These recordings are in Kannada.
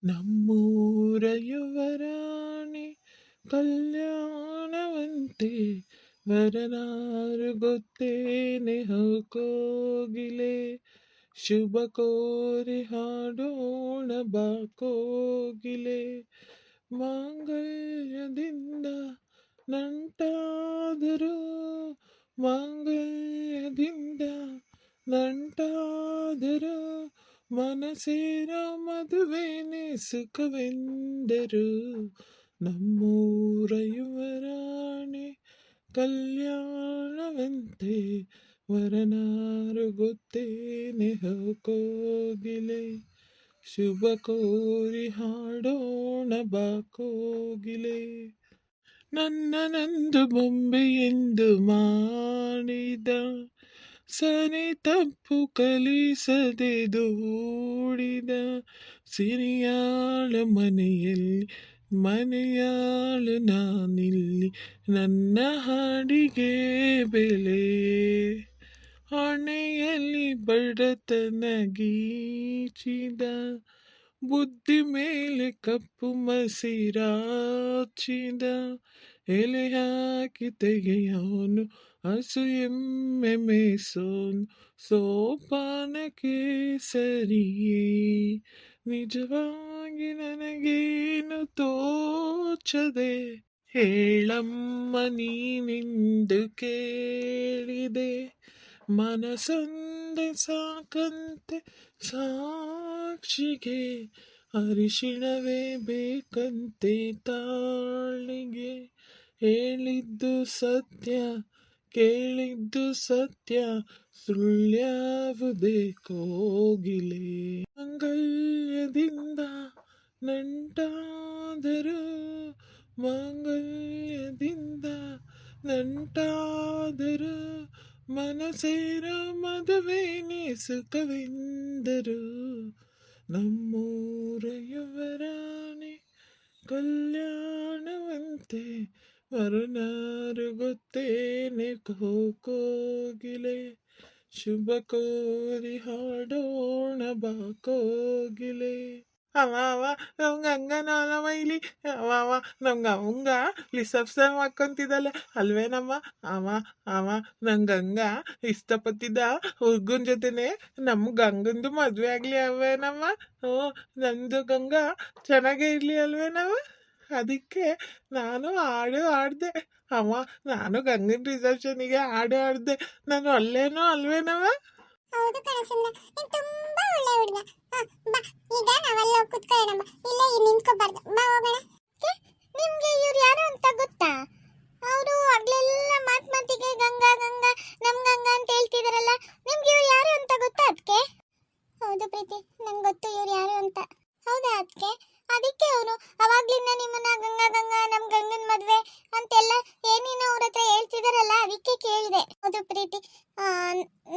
ನಮ್ಮೂರ ಯುವರಾಣಿ ಕಲ್ಯಾಣವಂತೆ ವರನಾರು ಗೊತ್ತೇನೆ ಹೋಗೋಗಿಲೆ ಶುಭ ಕೋರಿ ಹಾಡೋಣ ಬಾಕೋಗಿಲೆ ಮಾಂಗಲ್ಯದಿಂದ ನಂಟಾದರು ಮಾಂಗಲ್ಯದಿಂದ ನಂಟಾದರು ಮನಸೇರ ಮದುವೆನೆ ಸುಖವೆಂದರು ನಮ್ಮೂರ ಯುವರಾಣಿ ಕಲ್ಯಾಣವಂತೆ ವರನಾರು ಗೊತ್ತೇನೆ ಹೋಗೋಗಿಲೆ ಶುಭ ಕೋರಿ ಹಾಡೋಣ ಬಾಕೋಗಿಲೆ ನನ್ನನಂದು ಬೊಂಬೆ ಎಂದು ಮಾಡಿದ ಸರಿ ತಪ್ಪು ಕಲಿಸದೆ ದೂಡಿದ ಸಿರಿಯಾಳ ಮನೆಯಾಳು ನಾನಿಲ್ಲಿ ನನ್ನ ಹಾಡಿಗೆ ಬೆಲೆ ಹಣೆಯಲ್ಲಿ ಬಡತನ ಗೀಚಿದ ಬುದ್ಧಿ ಮೇಲೆ ಕಪ್ಪು ಮಸಿರಾಚಿದ ಎಲೆ ಹಾಕಿ ತೆಗೆಯೋನು ಹಸು ಎಮ್ಮೆ ಮೇಸೋನು ಸೋಪಾನಕ್ಕೆ ಸರಿಯೇ ನಿಜವಾಗಿ ನನಗೇನು ತೋಚದೆ ಹೇಳಮ್ಮ ನೀನೆಂದು ಕೇಳಿದೆ ಮನಸೊಂದೆ ಸಾಕಂತೆ ಸಾಕ್ಷಿಗೆ ಅರಿಶಿಣವೇ ಬೇಕಂತೆ ತಾಳಿಗೆ ಹೇಳಿದ್ದು ಸತ್ಯ ಕೇಳಿದ್ದು ಸತ್ಯ ಸುಳ್ಳ್ಯಾವುದೇ ಕೋಗಿಲೆ ಮಂಗಲ್ಯದಿಂದ ನಂಟಾದರು ಮಾಂಗಲ್ಯದಿಂದ ನಂಟಾದರು ಮನಸೇರ ಮದುವೆನೇ ಸುಖವೆಂದರು ನಮ್ಮೂರ ಯುವರಾಣಿ ಕಲ್ಯಾಣವಂತೆ ವರನಾರು ಗೊತ್ತೇನೆ ಕೋಗಿಲೆ ಶುಭ ಕೋರಿ ಹಾಡೋಣ ಬಾಕೋಗಿಲೆ ಅವ ನಮ್ಗೆ ಹಂಗನಲ್ಲವ ಇಲ್ಲಿ ಅವ ನಮ್ಗೆ ಅವಂಗ ರಿಸೆಪ್ಷನ್ ಮಾಡ್ಕೊಂತಿದ್ದಲ್ಲ ಅಲ್ವೇನಮ್ಮ ಅವ ನಂಗೆ ಹಂಗ ಇಷ್ಟಪಟ್ಟಿದ್ದ ಹುಡ್ಗನ ಜೊತೆನೆ ನಮ್ಮ ಗಂಗಂದು ಮದುವೆ ಆಗಲಿ ಅವೇನಮ್ಮ ನಂದು ಗಂಗ ಚೆನ್ನಾಗೇ ಇರಲಿ ಅಲ್ವೇನವ ಅದಕ್ಕೆ ನಾನು ಹಾಡು ಹಾಡ್ದೆ ನಾನು ಗಂಗನ ರಿಸೆಪ್ಷನಿಗೆ ಹಾಡು ಹಾಡ್ದೆ ನಾನು ಅಲ್ಲೇನೋ ಅಲ್ವೇನವ ಹೌದು ಕಣಸನ್ನ ನೀನು ತುಂಬಾ ಒಳ್ಳೆ ಹುಡುಗ ಬಾ ಈಗ ನಾವೆಲ್ಲ ಕೂತ್ಕೊಳ್ಳೋಣ ಇಲ್ಲೇ ನಿಂತ್ಕೋಬಾರ್ದು ಬಾ ಹೋಗೋಣ ನಿಮ್ಗೆ ಇವ್ರು ಯಾರು ಅಂತ ಗೊತ್ತಾ ಅವರು ಆಗ್ಲೆಲ್ಲ ಮಾತಿಗೆ ಗಂಗಾ ಗಂಗಾ ನಮ್ ಗಂಗಾ ಅಂತ ಹೇಳ್ತಿದಾರಲ್ಲ ನಿಮ್ಗೆ ಇವ್ರು ಯಾರು ಅಂತ ಗೊತ್ತಾ ಅದಕ್ಕೆ ಹೌದು ಪ್ರೀತಿ ನಂಗೆ ಗೊತ್ತು ಇವ್ರು ಯಾರು ಅಂತ ಹೌದಾ ಅದಕ್ಕೆ ಅದಕ್ಕೆ ಅವರು ಅವಾಗ್ಲಿಂದ ನಿಮ್ಮನ್ನ ಗಂಗಾ ಗಂಗಾ ನಮ್ ಗಂಗನ ಮದ್ವೆ ಅಂತೆಲ್ಲ ಏನೇನೋ ಅವ್ರ ಹತ್ರ ಹೇಳ್ತಿದಾರಲ್ಲ ಅದಕ್ಕೆ ಕೇಳಿದೆ ಹೌದು ಪ್ರೀತಿ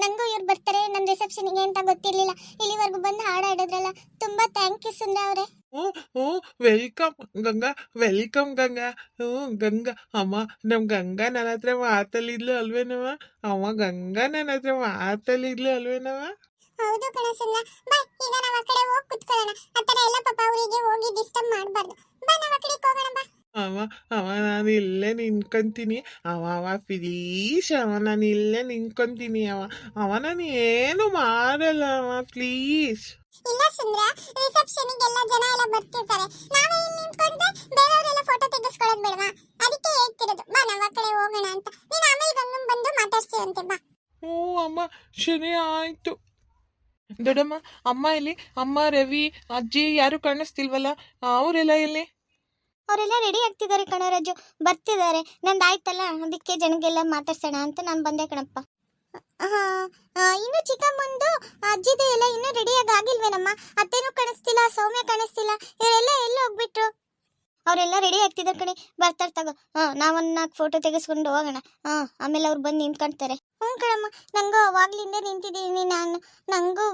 ನಂಗೂ ಇವ್ರು ಬರ್ತಾರೆ ನನ್ನ ರಿಸೆಪ್ಷನ್ಗೆ ಅಂತ ಗೊತ್ತಿರ್ಲಿಲ್ಲ ಇಲ್ಲಿವರೆಗೂ ಬಂದು ಹಾಡು ಹಾಡಿದ್ರಲ್ಲ ತುಂಬಾ ಥ್ಯಾಂಕ್ ಯು ಸುಂದರ ಅವರೇ ವೆಲ್ಕಮ್ ಗಂಗಾ ಗಂಗಾ ಅಮ್ಮ ನಮ್ ಗಂಗಾ ನನ್ನ ಹತ್ರ ಮಾತಲ್ಲಿದ್ಲು ಅಲ್ವೇನವ ಅವ ಗಂಗಾ ನನ್ನ ಹತ್ರ ಮಾತಲ್ಲಿದ್ಲು ಅಲ್ವೇನವ ಹೌದು ಕಣಸನ್ನ ಬಾ ಈಗ ನಾವು ಆ ಕಡೆ ಹೋಗಿ ಕುತ್ಕೊಳ್ಳೋಣ ಆ ಥರ ಎಲ್ಲ ಪಾಪ ಅವರಿಗೆ ಹೋಗಿ ಡಿಸ್ಟರ್ಬ್ ಮಾಡಬಾರ್ದು ಬಾ ನಾವು ಆ ಕಡೆ ಹೋಗೋಣ ಬಾ ಅವ ನಾನು ಇಲ್ಲೇ ನಿಂತ್ಕೊಂತೀನಿ ಅವ ಪ್ಲೀಸ್ ನಾನು ಇಲ್ಲೇ ನಿಂತ್ಕೊಂತೀನಿ ಅವ ನಾನು ಏನು ಮಾಡಲ್ಲ ಪ್ಲೀಸ್ ಇಲ್ಲ ಸುಂದ್ರ ರಿಸೆಪ್ಷನ್ಗೆಲ್ಲ ಜನ ಎಲ್ಲ ಬರ್ತಿರ್ತಾರೆ ನಾವೇ ಇಲ್ಲಿ ನಿಂತ್ಕೊಂಡ್ರೆ ಬೇರೆಯವರೆಲ್ಲ ಫೋಟೋ ತೆಗೆಸ್ಕೊಳ್ಳೋದು ಬೇಡವಾ ಅದಕ್ಕೆ ಹೇಳ್ತಿರೋದು ಬಾ ನಾವು ಆ ಕಡೆ ಹೋಗೋಣ ಅಂತ ನೀನು ಆಮೇಲೆ ಗಂಗನ್ ಬಂದು ಮಾತಾಡ್ತೀವಂತೆ ಬಾ ಅಮ್ಮ ಸರಿ ಆಯ್ತು ದೊಡ್ಡಮ್ಮ ಅಮ್ಮ ಇಲ್ಲಿ ಅಮ್ಮ ರವಿ ಅಜ್ಜಿ ಯಾರು ಕಾಣಿಸ್ತಿಲ್ವಲ್ಲ ಅವರೆಲ್ಲ ಎಲ್ಲಿ ಅವರೆಲ್ಲ ರೆಡಿ ಆಗ್ತಿದ್ದಾರೆ ಕಣರಾಜು ಬರ್ತಿದ್ದಾರೆ ನಂದು ಆಯ್ತಲ್ಲ ಅದಕ್ಕೆ ಜನಗೆಲ್ಲ ಮಾತಾಡ್ಸೋಣ ಅಂತ ನಾನು ಬಂದೆ ಕಣಪ್ಪ ಇನ್ನು ಚಿಕ್ಕಮ್ಮಂದು ಅಜ್ಜಿದು ಎಲ್ಲ ಇನ್ನೂ ರೆಡಿಯಾಗಿ ಆಗಿಲ್ವೇನಮ್ಮ ಅತ್ತೇನೂ ಕಾಣಿಸ್ತಿಲ್ಲ ಸೌಮ್ಯ ಕಾಣಿಸ್ತಿಲ್ಲ ಇವರೆಲ್ಲ ಎಲ್ಲ ಹೋಗ್ಬಿಟ್ರು ಅವರೆಲ್ಲ ರೆಡಿ ಆಗ್ತಿದ್ದಾರೆ ಕಣೆ ಬರ್ತಾರೆ ತಗೋ ನಾವೊಂದು 4 ಫೋಟೋ ತೆಗೆಸ್ಕೊಂಡು ಹೋಗೋಣ ಆಮೇಲೆ ಅವ್ರು ಬಂದು ನಿಂತ್ಕೊಳ್ತಾರೆ ಕಣಮ್ಮ ನಂಗೂ ಅವಾಗ್ಲಿಂದ ನಿಂತಿದ್ದೀನಿ ನಂಗೂ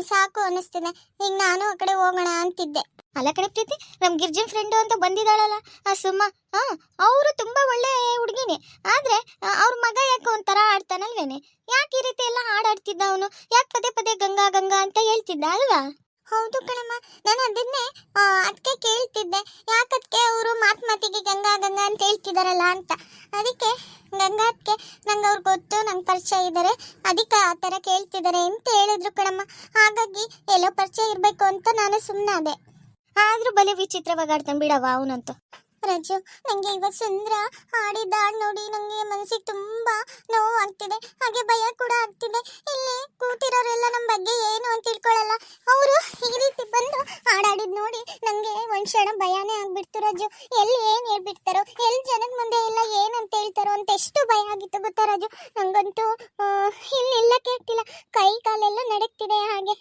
ಸಾಕು ಅನ್ನಿಸ್ತಿದೆ ಈಗ ನಾನು ಆ ಕಡೆ ಹೋಗೋಣ ಅಂತಿದ್ದೆ ಅಲ್ಲ ಕಣೆ ಪ್ರೀತಿ ನಮ್ಮ ಗಿರ್ಜನ್ ಫ್ರೆಂಡು ಅಂತ ಬಂದಿದ್ದಾಳಲ್ಲ ಸುಮ್ಮ ಅವರು ತುಂಬಾ ಒಳ್ಳೆ ಹುಡುಗಿನೇ ಆದ್ರೆ ಅವ್ರ ಮಗ ಯಾಕೆ ಒಂಥರ ಆಡ್ತಾನಲ್ವೇನೆ ಯಾಕೆ ಈ ರೀತಿ ಎಲ್ಲ ಹಾಡಾಡ್ತಿದ್ದ ಅವನು ಯಾಕೆ ಪದೇ ಪದೇ ಗಂಗಾ ಗಂಗಾ ಅಂತ ಹೇಳ್ತಿದ್ದ ಅಲ್ವಾ ಹೌದು ಕಣಮ್ಮ, ನಾನು ಅದನ್ನೇ ಅದಕ್ಕೆ ಕೇಳ್ತಿದ್ದೆ. ಯಾಕದಕ್ಕೆ ಅವರು ಮಾತಿಗೆ ಗಂಗಾ ಗಂಗಾ ಅಂತ ಹೇಳ್ತಿದಾರಲ್ಲ ಅಂತ. ಅದಕ್ಕೆ ಗಂಗಾ ಅದಕ್ಕೆ ನಂಗೆ ಅವ್ರು ಗೊತ್ತು, ನಂಗೆ ಪರಿಚಯ ಇದ್ದಾರೆ, ಅದಕ್ಕೆ ಆ ಥರ ಕೇಳ್ತಿದ್ದಾರೆ ಅಂತ ಹೇಳಿದ್ರು ಕಣಮ್ಮ. ಹಾಗಾಗಿ ಎಲ್ಲೋ ಪರಿಚಯ ಇರಬೇಕು ಅಂತ ನಾನು ಸುಮ್ಮನಾದೆ. ಆದ್ರೂ ಬಲೆ ವಿಚಿತ್ರವಾಗಿ ಆಡ್ತಾನೆ ಬಿಡವ ಅವನಂತೂ. ರಜು, ನಂಗೆ ಇವತ್ತು ಸುಂದ್ರ ಆಡಿದ ಹಾಡು ನೋಡಿ ನಂಗೆ ಮನಸ್ಸಿಗೆ ತುಂಬಾ ನೋವು ಆಗ್ತಿದೆ, ಹಾಗೆ ಭಯ ಕೂಡ ಆಗ್ತಿದೆ. ಇಲ್ಲಿ ಕೂತಿರೋರೆಲ್ಲ ನಮ್ಮ ಬಗ್ಗೆ ಏನು ಅಂತ ತಿಳ್ಕೊಳ್ಳಲ್ಲ, ಅವರು ಈ ರೀತಿ ಬಂದು ಹಾಡಾಡಿದ್ ನೋಡಿ ನಂಗೆ ಒಂದ್ ಕ್ಷಣ ಭಯನೇ ಆಗ್ಬಿಡ್ತು ರಜು. ಎಲ್ಲಿ ಏನ್ ಹೇಳ್ಬಿಡ್ತಾರೋ, ಎಲ್ಲಿ ಜನದ ಮುಂದೆ ಎಲ್ಲ ಏನಂತ ಹೇಳ್ತಾರೋ ಅಂತ ಎಷ್ಟು ಭಯ ಆಗಿತ್ತು ಗೊತ್ತಾ ರಜು. ನಂಗಂತೂ ಇಲ್ಲಿ ನಿಲ್ಲಕ್ಕೆ ಆಗ್ತಿಲ್ಲ, ಕೈ ಕಾಲೆಲ್ಲ ನಡಕ್ತಿದೆ ಹಾಗೆ.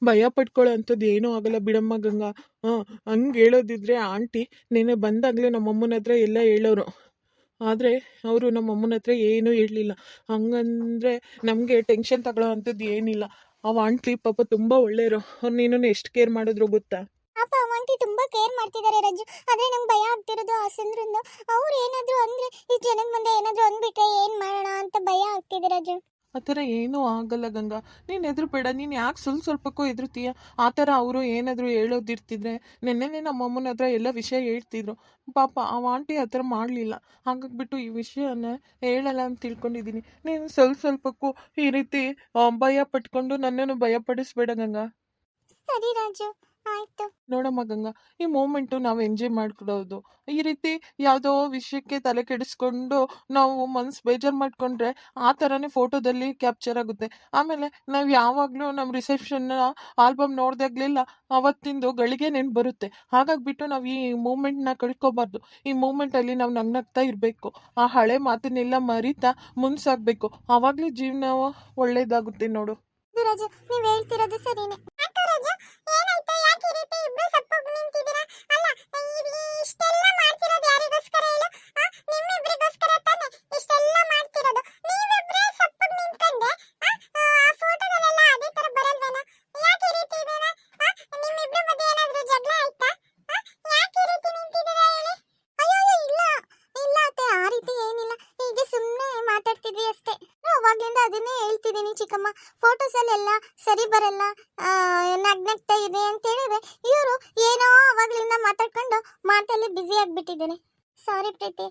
ಭಯ ಪಡ್ಕೊಳ್ಳೋ ಅಂಥದ್ದು ಏನೂ ಆಗಲ್ಲ ಬಿಡಮ್ಮ ಗಂಗಾ. ಹಂಗೆ ಹೇಳೋದಿದ್ರೆ ಆಂಟಿ ನೆನೆ ಬಂದಾಗಲೇ ನಮ್ಮಮ್ಮನ ಹತ್ರ ಎಲ್ಲ ಹೇಳೋರು, ಆದರೆ ಅವರು ನಮ್ಮಮ್ಮನ ಹತ್ರ ಏನೂ ಹೇಳಲಿಲ್ಲ. ಹಂಗಂದ್ರೆ ನಮಗೆ ಟೆನ್ಷನ್ ತಗೊಳ್ಳೋ ಅಂಥದ್ದು ಏನಿಲ್ಲ. ಅವ ಆಂಟಿ ಪಾಪ ತುಂಬ ಒಳ್ಳೆಯರು, ಅವ್ರು ನೀನು ಎಷ್ಟು ಕೇರ್ ಮಾಡಿದ್ರು ಗೊತ್ತಾ. ಪಾಪ ಆಂಟಿ ತುಂಬಾ ಕೇರ್ ಮಾಡ್ತಿದ್ದಾರೆ ರಜು. ಆದ್ರೆ ನಂಗೆ ಭಯ ಆಗ್ತಿರೋದು ಆ ಸುಂದ್ರಂದು. ಅವ್ರು ಏನಾದ್ರು ಅಂದ್ರೆ ಈ ಜನದ ಮುಂದೆ ಏನಾದ್ರು ಅಂದ್ಬಿಟ್ರೆ ಏನ್ ಮಾಡೋಣ ಅಂತ ಭಯ ಆಗ್ತಿದೆ ರಜು. ಆ ಥರ ಏನೂ ಆಗಲ್ಲ ಗಂಗಾ, ನೀನು ಹೆದರ್ಬೇಡ. ನೀನು ಯಾಕೆ ಸ್ವಲ್ಪಕ್ಕೂ ಹೆದರ್ತೀಯ? ಆ ಥರ ಅವರು ಏನಾದರೂ ಹೇಳೋದಿರ್ತಿದ್ರೆ ನೆನ್ನೆನೇ ನಮ್ಮ ಅಮ್ಮನ ಹತ್ರ ಎಲ್ಲ ವಿಷಯ ಹೇಳ್ತಿದ್ರು. ಪಾಪ ಆ ಆಂಟಿ ಆ ಥರ ಮಾಡಲಿಲ್ಲ, ಹಾಗಾಗ್ಬಿಟ್ಟು ಈ ವಿಷಯನ ಹೇಳಲ್ಲ ಅಂತ ತಿಳ್ಕೊಂಡಿದ್ದೀನಿ. ನೀನು ಸ್ವಲ್ಪಕ್ಕೂ ಈ ರೀತಿ ಭಯ ಪಟ್ಕೊಂಡು ನನ್ನನ್ನು ಭಯಪಡಿಸ್ಬೇಡ ಗಂಗಾ. ಸರಿ ರಾಜು, ಆಯ್ತು. ನೋಡಮ್ಮ ಗಂಗಾ, ಈ ಮೂಮೆಂಟು ನಾವು ಎಂಜಾಯ್ ಮಾಡ್ಕೊಡೋದು. ಈ ರೀತಿ ಯಾವುದೋ ವಿಷಯಕ್ಕೆ ತಲೆ ಕೆಡಿಸ್ಕೊಂಡು ನಾವು ಮನ್ಸು ಬೇಜಾರು ಮಾಡ್ಕೊಂಡ್ರೆ ಆ ಥರನೇ ಫೋಟೋದಲ್ಲಿ ಕ್ಯಾಪ್ಚರ್ ಆಗುತ್ತೆ. ಆಮೇಲೆ ನಾವು ಯಾವಾಗಲೂ ನಮ್ಮ ರಿಸೆಪ್ಷನ್ನ ಆಲ್ಬಮ್ ನೋಡಿದಾಗಲೆಲ್ಲ ಅವತ್ತಿಂದು ಗಳಿಗೆ ನೆನ್ಪು ಬರುತ್ತೆ. ಹಾಗಾಗ್ಬಿಟ್ಟು ನಾವು ಈ ಮೂಮೆಂಟ್ನ ಕಳ್ಕೊಬಾರ್ದು. ಈ ಮೂಮೆಂಟಲ್ಲಿ ನಾವು ನಗ್ನಗ್ತಾ ಇರಬೇಕು, ಆ ಹಳೆ ಮಾತನ್ನೆಲ್ಲ ಮರಿತಾ ಮುನ್ಸಾಗಬೇಕು. ಆವಾಗಲೇ ಜೀವನ ಒಳ್ಳೇದಾಗುತ್ತೆ ನೋಡು. ರಾಜು, ನೀವ್ ಹೇಳ್ತಿರೋದು ಸರಿನೇ. ರಾಜು, ಏನಾಯ್ತು? ಯಾಕೆ ಈ ರೀತಿ ಇಬ್ರು ಸಪ್ಪಗೆ ನಿಂತಿದ್ದೀರಾ? ಅಲ್ಲ, ಇಷ್ಟೆಲ್ಲ ಮಾಡ್ತಿರೋದು ಯಾರಿಗೋಸ್ಕರ ಹೇಳು? ನಿಮ್ಮಿಬ್ರಿಗೋಸ್ಕರ ತಾನೆ ಇಷ್ಟೆಲ್ಲ ಮಾಡ್ತಿರೋದು. ನೀವಿಬ್ರೇ ಸಪ್ಪಗೆ ನಿಂತ್ಕೊಂಡೆ ಆ ಫೋಟೋದಲ್ಲೆಲ್ಲ ಅದೇ ತರ ಬರಲ್ವೇನೋ? ಯಾಕೆ ಈ ರೀತಿ ಇದೀರಾ? ನಿಮ್ಮಿಬ್ರ ಮಧ್ಯೆ ಏನಾದ್ರೂ ಜಗಳ ಆಯ್ತಾ? ಯಾಕೆ ಈ ರೀತಿ ನಿಂತಿದ್ದೀರಾ ಹೇಳಿ? ಅಯ್ಯೋ ಇಲ್ಲ ಇಲ್ಲ ಅತ್ತೆ, ಆ ರೀತಿ ಏನಿಲ್ಲ, ಹೀಗೆ ಸುಮ್ಮನೆ ಮಾತಾಡ್ತಿದ್ವಿ ಅಷ್ಟೇ. ಅವಾಗ್ಲಿಂದ ಅದನ್ನೇ ಹೇಳ್ತಿದ್ದೀನಿ ಚಿಕ್ಕಮ್ಮ, ಫೋಟೋಸ್ ಅಲ್ಲೆಲ್ಲ ಸರಿ ಬರಲ್ಲ, ನಗ್ನಗ್ತಾ ಇದೆ ಅಂತ ಹೇಳಿದ್ರೆ ಇವರು ಏನೋ ಅವಾಗ್ಲಿಂದ ಮಾತಾಡ್ಕೊಂಡು ಮಾತಲ್ಲಿ ಬ್ಯುಸಿ ಆಗ್ಬಿಟ್ಟಿದ್ದೇನೆ. ಸಾರಿ ಪ್ರೀತಿ.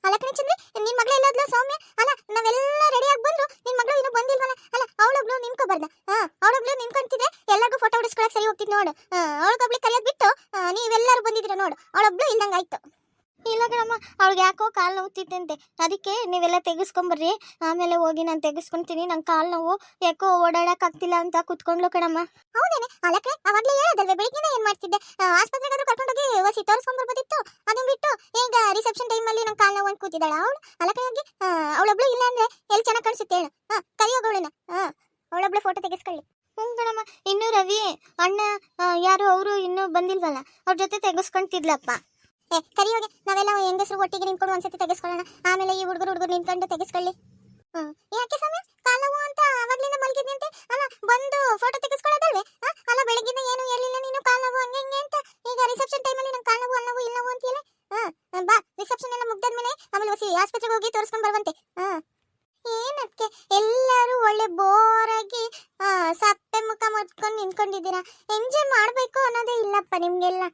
ಅಲ್ಲ ಕಣೆ ಚಂದ್ರಿ, ನಿನ್ ಮಗಳು ಎಲ್ಲೋದ್ಲು ಸೌಮ್ಯ? ಅಲ್ಲ, ನಾವೆಲ್ಲ ರೆಡಿ ಆಗಿ ಬಂದ್ರು, ನಿನ್ ಮಗಳು ಇನ್ನೂ ಬಂದಿಲ್ವಲ್ಲ? ಅಲ್ಲ, ಅವಳೊಬ್ಳು ನಿನ್ಕೋಬಾರ್ದ? ಅವಳೊಬ್ಳು ನಿನ್ಕೊಂತಿದ್ರೆ ಎಲ್ಲರಿಗೂ ಫೋಟೋ ಹೊಡಿಸ್ಕೊಳಕ್ ಸರಿ ಹೋಗ್ತಿದ್ ನೋಡು. ಅವಳಗೊಬ್ಳು ಕಲಿಯೋದ್ ಬಿಟ್ಟು ನೀವೆಲ್ಲರೂ ಬಂದಿದ್ದೀರ ನೋಡು, ಅವಳೊಬ್ಳು ಇಲ್ದಂಗಾಯ್ತು. ಇಲ್ಲ ಕಣಮ್ಮ, ಅವಳಿಗೆ ಯಾಕೋ ಕಾಲು ನೋವುತ್ತಿತ್ತಂತೆ, ಅದಕ್ಕೆ ನೀವೆಲ್ಲ ತೆಗೆಸ್ಕೊಂಬರ್ರಿ, ಆಮೇಲೆ ಹೋಗಿ ನಾನು ತೆಗೆಸ್ಕೊಂತೀನಿ, ನಂಗೆ ಕಾಲು ನೋವು, ಯಾಕೋ ಓಡಾಡಕ್ ಆಗ್ತಿಲ್ಲ ಅಂತ ಕುತ್ಕೊಂಡ್ಲು ಕಣಮ್ಮ. ಹೌದೇನೆ? ಅಲ್ಲಕ್ಕೆ ಅವಾಗ್ಲೇ ಹೇಳೋದಲ್ವೇ, ಬೆಳಿಗ್ಗೆ ಏನ್ ಮಾಡ್ತಿದ್ದೆ? ಆಸ್ಪತ್ರೆಗಾದ್ರೂ ಕರ್ಕೊಂಡೋಗಿ ಹೊಸಿ ತೋರಿಸ್ಕೊಂಡ್ಬರ್ಬೋದಿತ್ತು. ಅದನ್ನ ಬಿಟ್ಟು ಈಗ ರಿಸೆಪ್ಷನ್ ಟೈಮಲ್ಲಿ ನಂಗೆ ಕಾಲು ನೋವು ಅಂತ ಕೂತಿದ್ದಾಳ ಅವಳು. ಅಲ್ಲಕ್ಕೆ ಅವಳೊಬ್ಳು ಇಲ್ಲ ಅಂದ್ರೆ ಎಲ್ಲಿ ಚೆನ್ನಾಗಿ ಕಾಣಿಸುತ್ತೆ ಹೇಳು? ಕರಿಯೋಗಳನ್ನ ಅವಳೊಬ್ಳು ಫೋಟೋ ತೆಗೆಸ್ಕೊಳ್ಳಿ. ಕಣಮ್ಮ, ಇನ್ನು ರವಿ ಅಣ್ಣ ಯಾರು ಅವರು ಇನ್ನೂ ಬಂದಿಲ್ವಲ್ಲ, ಅವ್ರ ಜೊತೆ ತೆಗೆಸ್ಕೊಂತಿದ್ಲಪ್ಪ. ಕರಿಯೋಗೆ ನಾವೆಲ್ಲ ಹೆಂಗಸರು ಒಟ್ಟಿಗೆ ನಿಂತ್ಕೊಂಡು ಒಂದ್ಸತಿ ತೆಗೆಸ್ಕೊಳ್ಳೋಣ, ಆಮೇಲೆ ಈ ಹುಡುಗರು ನಿಂತ್ಕೊಂಡು ತೆಗೆಸ್ಕೊಳ್ಳಿ. ಯಾಕೆ ಸಮಯ ಕಾಲವು ಅಂತ ಅವಾಗ್ಲಿಂದ ಮಲ್ಗಿದ್ನಂತೆ? ಅಲ್ಲ, ಬಂದು ಫೋಟೋ ತೆಗೆಸ್ಕೊಳ್ಳೋದಲ್ವೇ? ಅಲ್ಲ, ಬೆಳಗ್ಗಿಂದ ಏನು ಹೇಳಿಲ್ಲ ನೀನು, ಕಾಲವು ಹಂಗೆ ಹಿಂಗೆ ಅಂತ. ಈಗ ರಿಸೆಪ್ಷನ್ ಟೈಮಲ್ಲಿ ನಂಗೆ ಕಾಲವು ಅಲ್ಲವು ಇಲ್ಲವು ಅಂತೀಯಲ್ಲ. ಬಾ, ರಿಸೆಪ್ಷನ್ ಎಲ್ಲ ಮುಗ್ದಾದ್ಮೇಲೆ ಆಮೇಲೆ ಹೊಸಿ ಆಸ್ಪತ್ರೆಗೆ ಹೋಗಿ ತೋರಿಸ್ಕೊಂಡ್ ಬರುವಂತೆ. ಏನಕ್ಕೆ ಎಲ್ಲರೂ ಒಳ್ಳೆ ಬೋರಾಗಿ ಸಪ್ಪೆ ಮುಖ ಮುಚ್ಕೊಂಡು ನಿಂತ್ಕೊಂಡಿದ್ದೀರಾ? ಎಂಜಾಯ್ ಮಾಡ್ಬೇಕು ಅನ್ನೋದೇ ಇಲ್ಲಪ್ಪ ನಿಮ್ಗೆಲ್ಲ.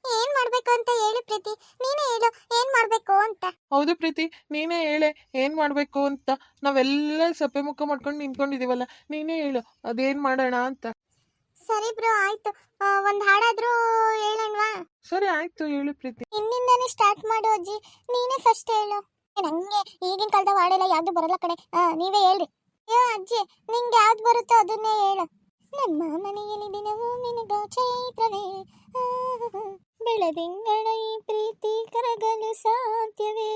ಏನ್ ಮಾಡ್ಬೇಕು ಅಂತ ಹೇಳಿ ಪ್ರೀತಿ, ನೀನೇ ಹೇಳು ಏನ್ ಮಾಡ್ಬೇಕು ಅಂತ. ಹೌದು ಪ್ರೀತಿ, ನೀನೇ ಹೇಳೆ ಏನು ಮಾಡಬೇಕು ಅಂತ. ನಾವೆಲ್ಲ ಸಪ್ಪೆ ಮುಖ ಮಾಡ್ಕೊಂಡು ನಿಂತ್ಕೊಂಡಿದೀವಲ್ಲ, ನೀನೇ ಹೇಳು ಅದೇನು ಮಾಡೋಣ ಅಂತ. ಸರಿ ಬ್ರೋ, ಆಯ್ತು. ಒಂದ್ ಹಾಡಾದ್ರೂ ಹೇಳಣ್ವಾ? ಸರಿ ಆಯ್ತು, ಹೇಳು ಪ್ರೀತಿ. ಇನ್ನಿಂದಾನೇ ಸ್ಟಾರ್ಟ್ ಮಾಡು ಅಜ್ಜಿ, ನೀನೇ ಫಸ್ಟ್ ಹೇಳು. ನಂಗೆ ಈಗಿನ ಕಾಲದ ಹಾಡೆಲ್ಲ ಯಾವ್ದು ಬರಲ್ಲ ಕಡೆ, ನೀವೇ ಹೇಳ್ರಿ. ಅಯ್ಯೋ ಅಜ್ಜಿ, ನಿಂಗೆ ಯಾವ್ದು ಬರುತ್ತೋ ಅದನ್ನೇ ಹೇಳು. ನಮ್ಮ ಮನೆಯಲ್ಲಿ ದಿನವೂ ನಿನಗ ಚೈತ್ರವೇ, ಬೆಳದಿಂಗಳ ಈ ಪ್ರೀತಿ ಕರಗಲು ಸಾಧ್ಯವೇ?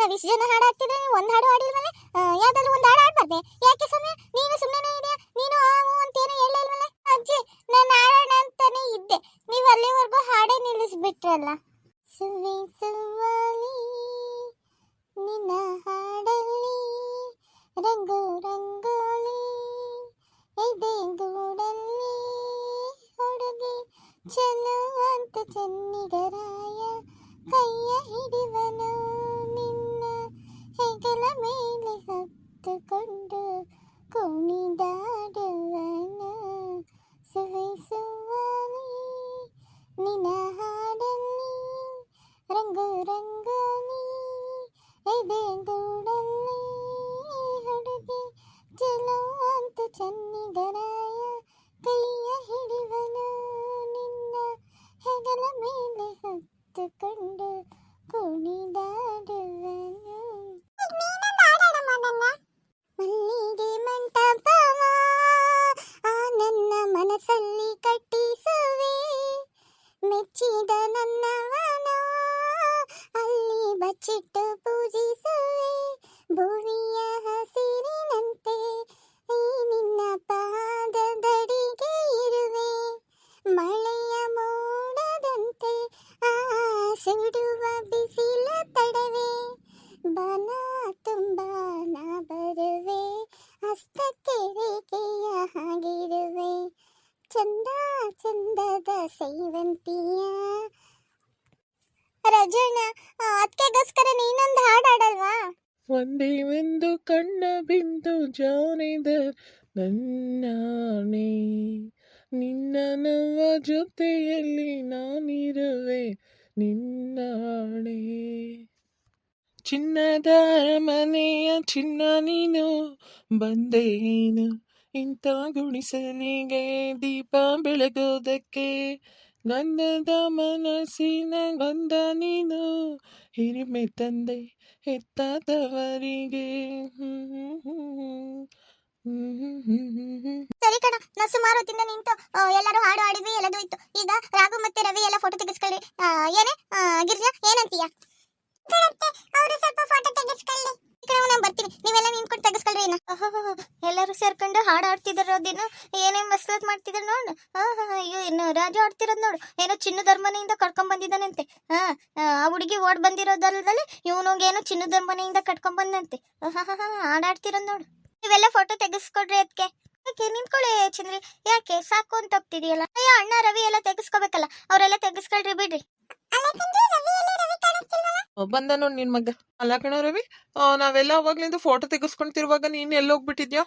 ನಾವ್ ಇಷ್ಟು ಜನ ಹಾಡು ಹಾಡ್ತಿದ್ರೆ ನೀವು ಒಂದ್ ಹಾಡು ಹಾಡಿಲ್ವಲ್ಲ? ಯಾವ್ದಾದ್ರು ಒಂದ್ ಹಾಡು ಹಾಡ್ಬಾರ್ದೆ? ಯಾಕೆ ಸಮಯ ನೀನು ಸುಮ್ಮನೆ ಇದೆಯಾ? ನೀನು ಆ ಹೂ ಅಂತೇನು ಹೇಳೇ ಇಲ್ವಲ್ಲ? ಅಜ್ಜಿ ನಾನು ಹಾಡೋಣ ಅಂತಾನೆ ಇದ್ದೆ, ನೀವು ಅಲ್ಲಿವರೆಗೂ ಹಾಡೇ ನಿಲ್ಲಿಸ್ಬಿಟ್ರಲ್ಲ. ಸುವಿ ಸುವಾಲಿ ನಿನ್ನ ಹಾಡಲ್ಲಿ ರಂಗು ರಂಗೋಲಿ ಇದೆ ಗೂಡಲ್ಲಿ ಹುಡುಗಿ ಚೆಲುವಂತ ಚೆನ್ನಿಗರಾಯ ಕೈಯ ಹಿಡಿವನು ನಿನ್ನ ಹೆಗಲ ಮೇಲೆ ಹೊತ್ತುಕೊಂಡು ಕುಣಿದಾಡುವನು. ಸುವಾಲಿ ನಿನ್ನ ಹಾಡಲ್ಲಿ ರಂಗು ರಂಗೋಲಿ ಇದೆ ಗೂಡಲ್ಲಿ ಹುಡುಗಿ ಚೆಲುವಂತ ಚೆನ್ನಿಗರಾಯ ಕೈಯ ಹಿಡಿವನು ನಿನ್ನ ಹೆಗಲ ಮೇಲೆ ಹೊತ್ತುಕೊಂಡು ಕುಣಿದಾಡುವನು. ಮಲ್ಲಿಗೆ ಮಂಟಪವ ಆ ನನ್ನ ಮನಸ್ಸಲ್ಲಿ ಕಟ್ಟಿಸುವೆ, ಮೆಚ್ಚಿದ ನನ್ನವನ ಅಲ್ಲಿ ಬಚ್ಚಿಟ್ಟು ಪೂಜಿಸುವೆ. ಭುವಿಯ ಹಸಿರಿನಂತೆ ಈ ನಿನ್ನ ಪಾದದಡಿಗೆ ಇರುವೆ, ಮಳೆಯ ಮೋಡದಂತೆ ಆ ಸುಡುವ ಬಿಸಿಲ ತಡವೆ. ಬನ ತುಂಬ ನಾ ಬರುವೆ, ಹಸ್ತಕ್ಕೆ ರೇಖೆಯ ಹಾಗಿರುವೆ, ಚಂದ ಚಂದದ ಸೇವಂತಿಯ. ರಜಣ್ಣ, ಅದಕ್ಕೆಗೋಸ್ಕರ ನೀನೊಂದು ಹಾಡು ಹಾಡಲ್ವಾ? ಒಂದೇ ಒಂದು ಕಣ್ಣ ಬಿಂದು ಜಾರಿದ ನನ್ನಾಣೆ, ನಿನ್ನ ನವ ಜೊತೆಯಲ್ಲಿ ನಾನಿರುವೆ ನಿನ್ನಾಣೆ. ಚಿನ್ನದ ಮನೆಯ ಚಿನ್ನ ನೀನು ಬಂದೇನು ಇಂಥ ಗುಡಿಸಲಿಗೆ ದೀಪ ಬೆಳಗೋದಕ್ಕೆ, ಗಂಧದ ಮನಸ್ಸಿನ ಗಂಧ ನೀನು ಹಿರಿಮೆ ತಂದೆ ಹೆತ್ತಾದವರಿಗೆ. ಸರಿ ಕಣ, ನಾ ಸುಮಾರು ಹೊತ್ತಿಂದ ನಿಂತು ಎಲ್ಲರೂ ಹಾಡು ಹಾಡಿದ್ವಿ, ಎಲ್ಲದೂ ಇತ್ತು. ಈಗ ರಾಘು ಮತ್ತೆ ರವಿ ಎಲ್ಲ ಫೋಟೋ ತೆಗೆಸ್ಕೊಳ್ಳಿ. ಏನೇ ಗಿರ್ಜಾ, ಏನಂತೀಯ? ಅವರು ಸ್ವಲ್ಪ ಫೋಟೋ ತೆಗೆಸ್ಕೊಳ್ಳಿ. ನಾನು ಬರ್ತೀನಿ, ನೀವೆಲ್ಲ ನಿಂತ್ಕೊಂಡು ತೆಗೆಸ್ಕೊಳ್ರಿ. ಎಲ್ಲರೂ ಸೇರ್ಕೊಂಡು ಹಾಡು ಆಡ್ತಿದಾರೋದಿನ, ಏನೇನ್ ಮಸ್ಲತ್ ಮಾಡ್ತಿದ್ರು ನೋಡು. ಅಯ್ಯೋ, ಇನ್ನು ರಾಜು ಆಡ್ತಿರೋದು ನೋಡು, ಏನೋ ಚಿನ್ನದ ಮನೆಯಿಂದ ಕರ್ಕೊಂಡ್ ಬಂದಿದ್ದಾನಂತೆ. ಆ ಹುಡುಗಿ ಓಡ್ ಬಂದಿರೋದಲ್ಲದೆ ಇವನಿಗೇನೋ ಚಿನ್ನದ ಮನೆಯಿಂದ ಕಟ್ಕೊಂಡ್ ಬಂದಂತೆ. ಹಾಡಾಡ್ತಿರೋದು ನೋಡು. ನೀವೆಲ್ಲ ಫೋಟೋ ತೆಗೆಸ್ಕೊಡ್ರಿ. ಅದಕ್ಕೆ ಯಾಕೆ ನಿಂತ್ಕೊಳ್ಳಿ ಚಂದ್ರಿ, ಯಾಕೆ ಸಾಕು ಅಂತ ಹೋಗ್ತಿದೆಯಲ್ಲ? ಅಯ್ಯೋ ಅಣ್ಣ ರವಿ ಎಲ್ಲ ತೆಗೆಸ್ಕೋಬೇಕಲ್ಲ, ಅವರೆಲ್ಲ ತೆಗೆಸ್ಕೊಳ್ರಿ ಬಿಡ್ರಿ. ಬಂದ ನೋಡ್ ನಿನ್ ಮಗ. ಅಲ್ಲ ಕಣ ರವಿ, ನಾವೆಲ್ಲ ಅವಾಗ್ಲಿಂದ ಫೋಟೋ ತೆಗೆಸ್ಕೊಂತಿರುವಾಗ ನೀನ್ ಎಲ್ಲೋಗ್ಬಿಟ್ಟಿದ್ಯಾ?